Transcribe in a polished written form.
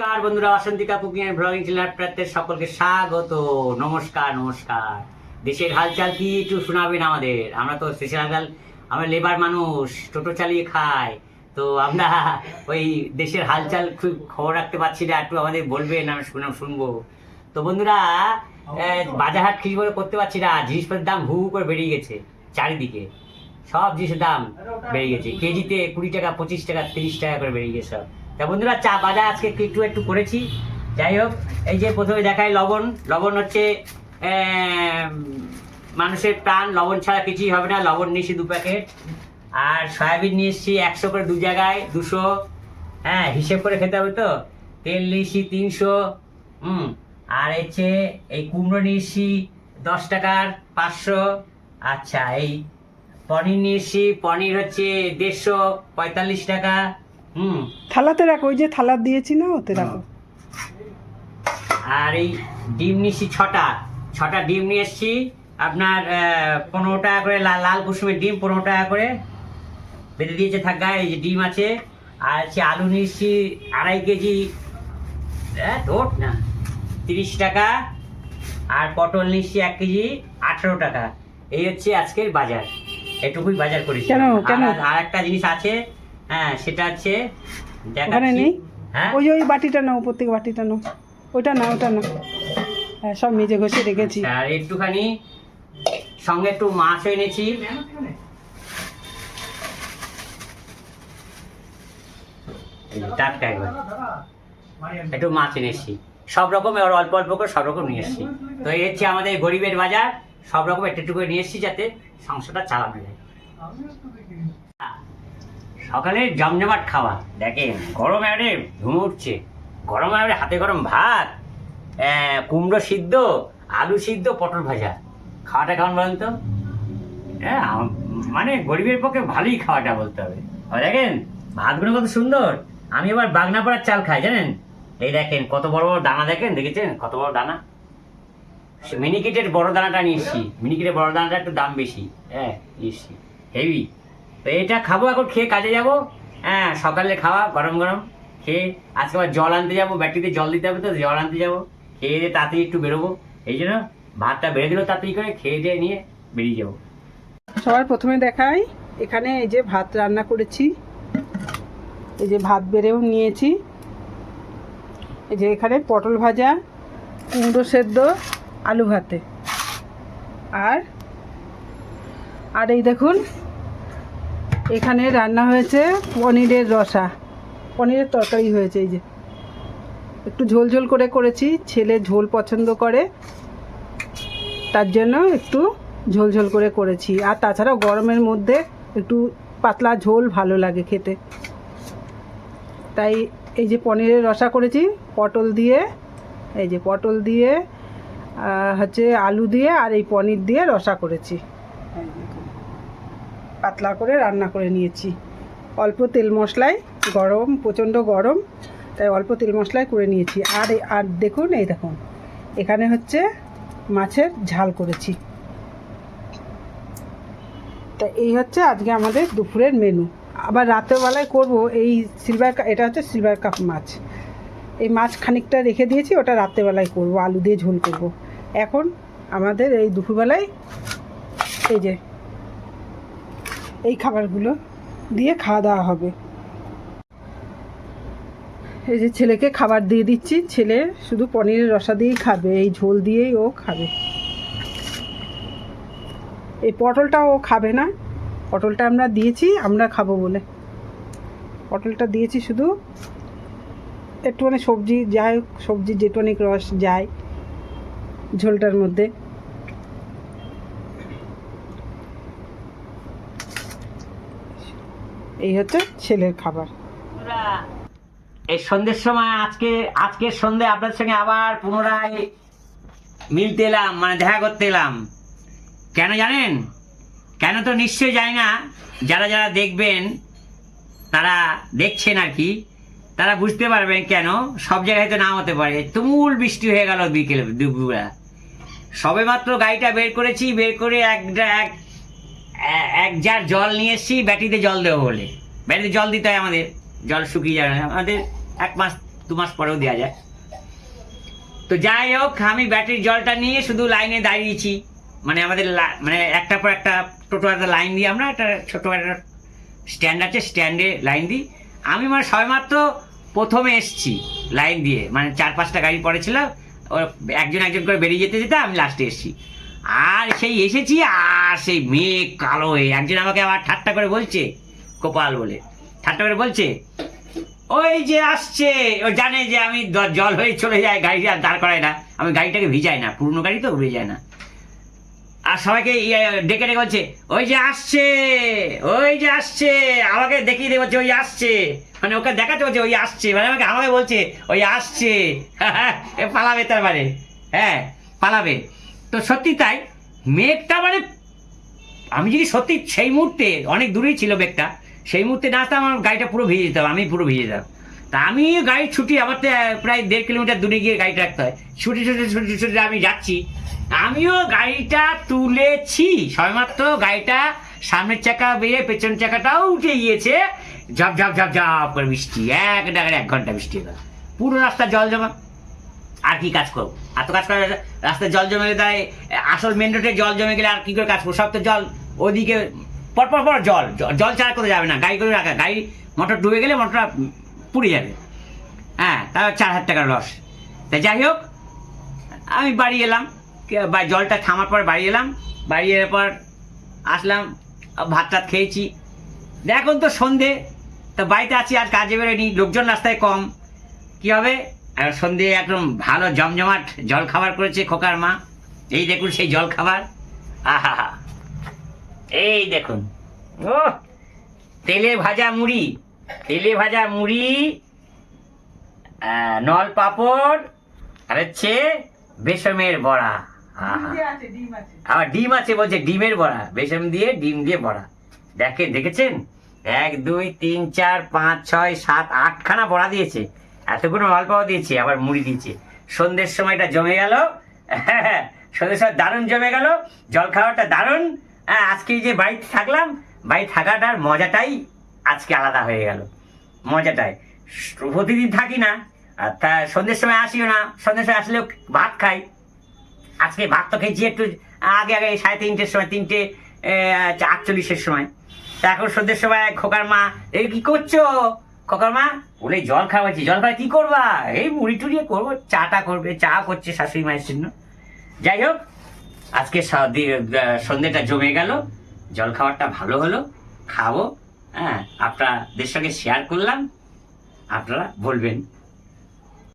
নমস্কার বন্ধুরা, অসন্তিকা cooking and blogging channel আপনাদের সকলকে স্বাগত। নমস্কার নমস্কার। দেশের হালচাল কি একটু শোনাবেন আমাদের? আমরা তো দেশের হালচাল, আমরা লেবার মানুষ, টোটো চালিয়ে খাই, তো আমরা ওই দেশের হালচাল খুব খবর রাখতে পারছি না, একটু আমাদের বলবেন, আমরা শুনবো। তো বন্ধুরা, বাজার হাট কিছু করে করতে পারছি না, জিনিসপত্রের দাম হু হু করে বেরিয়ে গেছে চারিদিকে, সব জিনিসের দাম বেড়ে গেছে, কেজিতে 20 টাকা 25 টাকা 30 টাকা করে বেড়ে গেছে সব। তা বন্ধুরা, চা বাজার আজকে একটু করেছি। যাই হোক, এই যে প্রথমে দেখাই লবণ হচ্ছে মানুষের প্রাণ, লবণ ছাড়া কিছুই হবে না। লবণ নিয়েছি 2 প্যাকেট, আর সয়াবিন নিয়ে এসেছি 100 করে 2 জায়গায় 200, হ্যাঁ হিসেব করে খেতে হবে তো। তেল নিয়েছি 300, আর হচ্ছে এই কুমড়ো নিয়েছি 10 টাকার 500। আচ্ছা, এই পনির নিয়েছি, পনির হচ্ছে 145 টাকা। থালাতে রাখো, ওই যে থালা দিয়েছি না, ওতে রাখো। আর এই ডিম নিয়েছি ছটা ডিম নিয়ে এসছি আপনার 15 টাকা করে, লাল কুসুমের ডিম 15 টাকা করে বেঁধে দিয়েছে থাকা, এই যে ডিম আছে। আর হচ্ছে আলু নিয়েছি 2.5 কেজি, ধোট না 30 টাকা। আর পটল নিয়েছি 1 কেজি 18 টাকা। এই হচ্ছে আজকের বাজার, এটুকুই বাজার করেছি। আর একটা জিনিস আছে, হ্যাঁ সেটা হচ্ছে দেখাচ্ছি। হ্যাঁ, ওই বাটিটা নাও, প্রত্যেক বাটিটা নাও, ওটা না হ্যাঁ, সব মেজে ঘষে রেখেছি। আর একটুখানি সঙ্গে একটু মাছও এনেছি, টাটকা একবার একটু মাছ এনেছি, সব রকম এবার অল্প অল্প করে সব রকম নিয়ে এসেছি। তো এই হচ্ছে আমাদের গরিবের বাজার, সব রকম একটু করে নিয়ে এসেছি যাতে সংসারটা চালানো যায়। সকালে জমজমাট খাওয়া, দেখেন গরমে আরে ধুম উঠছে, গরমে আরে হাতে গরম ভাত, কুমড়ো সিদ্ধ, আলু সিদ্ধ, পটল ভাজা। খাওয়াটা কেমন বলেন তো? হ্যাঁ, মানে গরিবের পক্ষে ভালোই খাওয়াটা বলতে হবে। দেখেন ভাতগুলো কত সুন্দর। আমি এবার বাগনাপাড়ার চাল খাই, জানেন? এই দেখেন কত বড় বড় দানা, দেখেছেন কত বড় দানা? মিনিকেটের বড় দানাটা নিয়েছি, মিনিকেটের বড় দানাটা একটু দাম বেশি, হ্যাঁ নিয়েছি, হেভি। তো এটা খাবো, এখন খেয়ে কাজে যাব। হ্যাঁ, সকালে খাওয়া গরম গরম খেয়ে, আজকে আবার জল আনতে যাবো, ব্যাটারিতে জল দিতে হবে, তো জল আনতে যাবো। খেয়ে দিয়ে তাড়াতাড়ি একটু বেরোবো, এই জন্য ভাতটা বেড়ে দিল তাড়াতাড়ি করে, খেয়ে দিয়ে নিয়ে বেরিয়ে যাবো। সবার প্রথমে দেখাই, এখানে এই যে ভাত রান্না করেছি, এই যে ভাত বেড়েও নিয়েছি, এই যে এখানে পটল ভাজা, কুমড়ো সেদ্ধ, আলু ভাতে, আর এই দেখুন এখানে রান্না হয়েছে পনিরের রসা, পনিরের তরকারি হয়েছে। এই যে একটু ঝোল ঝোল করে করেছি, ছেলে ঝোল পছন্দ করে, তার জন্য একটু ঝোল ঝোল করে করেছি। আর তাছাড়াও গরমের মধ্যে একটু পাতলা ঝোল ভালো লাগে খেতে, তাই এই যে পনিরের রসা করেছি পটল দিয়ে, এই যে পটল দিয়ে হচ্ছে আলু দিয়ে আর এই পনির দিয়ে রসা করেছি, পাতলা করে রান্না করে নিয়েছি। অল্প তেল মশলায়, গরম প্রচণ্ড গরম, তাই অল্প তেল মশলায় করে নিয়েছি। আর দেখুন, এই দেখুন এখানে হচ্ছে মাছের ঝাল করেছি। তা এই হচ্ছে আজকে আমাদের দুপুরের মেনু। আবার রাতেরবেলায় করব এই এটা হচ্ছে সিলভার কাপ মাছ, এই মাছ খানিকটা রেখে দিয়েছি, ওটা রাত্রেবেলায় করব, আলু দিয়ে ঝোল করব। এখন আমাদের এই দুপুরবেলায় এই যে এই খাবারগুলো দিয়ে খাওয়া দাওয়া হবে। এই যে ছেলেকে খাবার দিয়ে দিচ্ছি, ছেলে শুধু পনিরের রসা দিয়েই খাবে, এই ঝোল দিয়েই ও খাবে। এই পটলটা ও খাবে না, পটলটা আমরা দিয়েছি আমরা খাবো বলে, পটলটা দিয়েছি শুধু একটুখানি সবজি যায়, সবজির যেটুখানি রস যায় ঝোলটার মধ্যে। এই হচ্ছে ছেলের খাবার। এই সন্ধ্যের সময় আজকের সন্ধ্যে আপনার সঙ্গে আবার পুনরায় মিলতে এলাম, মানে দেখা করতে এলাম। কেন জানেন? কেন তো নিশ্চয়ই জানি না, যারা যারা দেখবেন, তারা দেখছেন আর কি, তারা বুঝতে পারবেন কেন। সব জায়গায় তো না হতে পারে, তুমুল বৃষ্টি হয়ে গেল বিকেলে, দুপুরবেলা। সবে মাত্র গাড়িটা বের করেছি, বের করে এক জার জল নিয়ে এসেছি ব্যাটারিতে জল দেবো বলে। ব্যাটারিতে জল দিতে হয় আমাদের, জল শুকিয়ে যাবে না, আমাদের 1 মাস 2 মাস পরেও দেওয়া যায়। তো যাই হোক, আমি ব্যাটারির জলটা নিয়ে শুধু লাইনে দাঁড়িয়েছি, মানে আমাদের মানে একটার পর একটা টোটো একটা লাইন দিই, আমরা একটা ছোটো একটা স্ট্যান্ড আছে, স্ট্যান্ডে লাইন দিই। আমি মানে সবেমাত্র প্রথমে এসছি লাইন দিয়ে, মানে 4-5টা গাড়ি পরে ছিল, একজন একজন করে বেরিয়ে যেতে যেতে আমি লাস্টে এসেছি। আর সেই এসেছি, আর সেই মেঘ কালো হয়ে একজন আমাকে আবার ঠাট্টা করে বলছে, গোপাল বলে ঠাট্টা করে বলছে, ওই যে আসছে। ও জানে যে আমি জল হয়ে চলে যায়, গাড়িটা আর দাঁড় করায় না, আমি গাড়িটাকে ভিজাই না, পুরনো গাড়ি তো ভিজায় না। আর সবাইকে ডেকে ডেকে বলছে, ওই যে আসছে, ওই যে আসছে, আমাকে দেখিয়ে দিয়ে বলছে ওই আসছে, মানে ওকে দেখাতে বলছে ওই আসছে, মানে আমাকে বলছে ওই আসছে। পালাবে তার মানে, হ্যাঁ পালাবে। তো সত্যি তাই, মেঘটা মানে আমি যদি সত্যি সেই মুহূর্তে, অনেক দূরেই ছিল মেঘটা, সেই মুহূর্তে না আসতাম আমার গাড়িটা পুরো ভিজে যেতাম, আমি পুরো ভিজে যেতাম। তা আমি গাড়ি ছুটি, আমার তো প্রায় 1.5 কিলোমিটার দূরে গিয়ে গাড়িটা রাখতে হয়, ছুটি ছুটি ছুটি ছুটি আমি যাচ্ছি। আমিও গাড়িটা তুলেছি সবেমাত্র, গাড়িটা সামনের চাকা বেরিয়ে পেছন চাকাটাও উঠে গিয়েছে, ঝপ ঝপ ঝপ ঝপ করে বৃষ্টি, 1 ঘন্টা বৃষ্টি হলো, পুরো রাস্তা জল জমা। আর কি কাজ করবো, এত কাজ করে রাস্তায় জল জমে গেলে, তাই আসল মেন রোডে জল জমে গেলে আর কি করে কাজ করবো, সব তো জল ওদিকে পরপর পর জল, জল ছাড়া করতে যাবে না, গাড়ি করে রাখা, গাড়ি মোটর ডুবে গেলে মোটরটা পুড়ে যাবে, হ্যাঁ তাও 4,000 টাকার লস। তা যাই হোক, আমি বাড়ি এলাম, বা জলটা থামার পর বাড়ি এলাম, বাড়ি এর পর আসলাম, ভাত টাত খেয়েছি। এখন তো সন্ধে, তো বাড়িতে আছি, আর কাজে বেরোয়নি, লোকজন রাস্তায় কম, কি হবে। আর সন্ধে একদম ভালো জমজমাট জল খাবার করেছে খোকার মা। এই দেখুন সেই জল খাবার, আহা, এই দেখুন, ও তেলে ভাজা মুড়ি, তেলে ভাজা মুড়ি, নল পাঁপড়, আর হচ্ছে বেসমের বড়া। আবার ডিম আছে বলছে, ডিমের বড়া, বেসন দিয়ে ডিম দিয়ে বড়া। দেখেছেন, 1 2 3 4 5 6 7 8খানা বড়া দিয়েছে, এতগুলো নল পাওয়া দিয়েছে, আবার মুড়ি দিয়েছে। সন্ধ্যের সময়টা জমে গেল, সন্ধ্যের সময় দারুণ জমে গেল, জল খাওয়াটা দারুণ। হ্যাঁ, আজকে যে বাড়িতে থাকলাম, বাড়ি থাকাটার মজাটাই আজকে আলাদা হয়ে গেল, মজাটাই। প্রতিদিন থাকি না, আর তা সন্ধ্যের সময় আসিও না, সন্ধ্যের সময় আসলেও ভাত খাই। আজকে ভাত তো খেয়েছি একটু আগে 3:30টার সময়, 3:48 সময়। তা এখন সন্ধ্যের সময় খোকার মা, এই কি করছো খোকার মা, বলে জল খাওয়াচ্ছি। জল খাওয়া কি করবা, এই মুড়ি টুড়িয়ে করবো, চাটা করবে, চা করছে শাশুড়ি মায়ের জন্য। যাই হোক, আজকে সন্ধ্যেটা জমে গেল, জল খাবারটা ভালো হলো, খাবো, হ্যাঁ আপনাদের সঙ্গে শেয়ার করলাম, আপনারা বলবেন